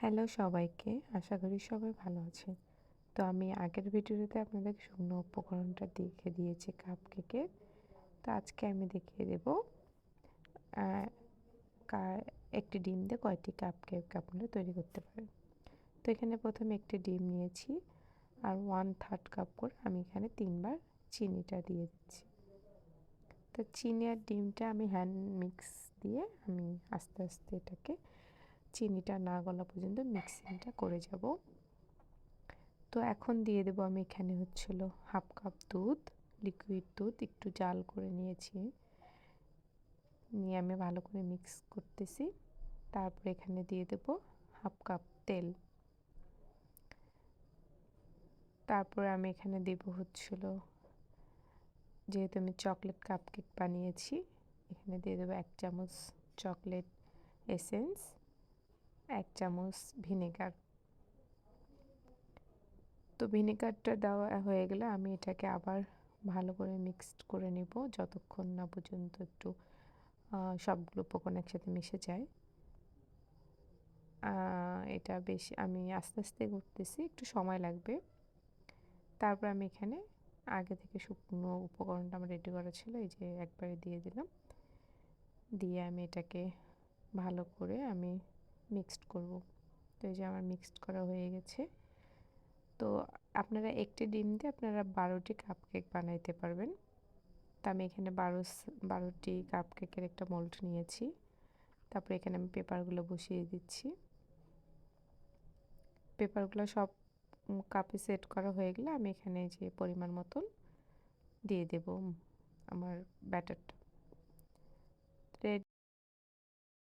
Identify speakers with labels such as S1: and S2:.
S1: Hello সবাইকে, আশা করি সবাই ভালো আছেন। তো আমি আগের ভিডিওতে আপনাদের শুকনো উপকরণটা দেখিয়ে দিয়েছি কাপকেকের। তো আজকে আমি দেখিয়ে দেব আহ, একটি ডিম দিয়ে কয়টি কাপকেক আপনারা তৈরি করতে পারেন। তো এখানে প্রথমে একটি ডিম নিয়েছি আর 1/3 কাপ করে আমি এখানে 3বার চিনিটা দিয়ে দিচ্ছি। তো চিনি আর ডিমটা আমি হ্যান্ড মিক্স দিয়ে আমি আস্তে আস্তে এটাকে চিনিটা না গলা পর্যন্ত মিক্সিংটা করে যাব। তো এখন দিয়ে দেবো আমি এখানে হচ্ছিল 1/2 কাপ দুধ, লিকুইড দুধ একটু জাল করে নিয়েছি, নিয়ে আমি ভালো করে মিক্স করতেছি। তারপর এখানে দিয়ে দেব 1/2 কাপ তেল। তারপরে আমি এখানে দেব হচ্ছিল, যেহেতু আমি চকলেট কাপকেক বানিয়েছি, এখানে দিয়ে দেবো 1 চামচ চকলেট এসেন্স, 1 চামচ ভিনেগার। তো ভিনেগারটা দেওয়া হয়ে গেলে আমি এটাকে আবার ভালো করে মিক্সড করে নেব যতক্ষণ না পর্যন্ত একটু সবগুলো উপকরণ একসাথে মিশে যায়। এটা বেশি আমি আস্তে আস্তে করতেছি, একটু সময় লাগবে। তারপর আমি এখানে আগে থেকে শুকনো উপকরণটা আমার রেডি করা ছিল, এই যে একবারে দিয়ে দিলাম। দিয়ে আমি এটাকে ভালো করে আমি মিক্সড করব। তো এই যে আমার মিক্সড করা হয়ে গেছে। তো আপনারা একটি ডিম দিয়ে আপনারা 12টি কাপকেক বানাইতে পারবেন। তো আমি এখানে 12টি কাপকেকের একটা মোল্ড নিয়েছি। তারপরে এখানে আমি পেপারগুলো বসিয়ে দিচ্ছি। পেপারগুলো সব কাপে সেট করা হয়ে গেলে আমি এখানে যে পরিমাণ মতন দিয়ে দেব আমার ব্যাটারটা।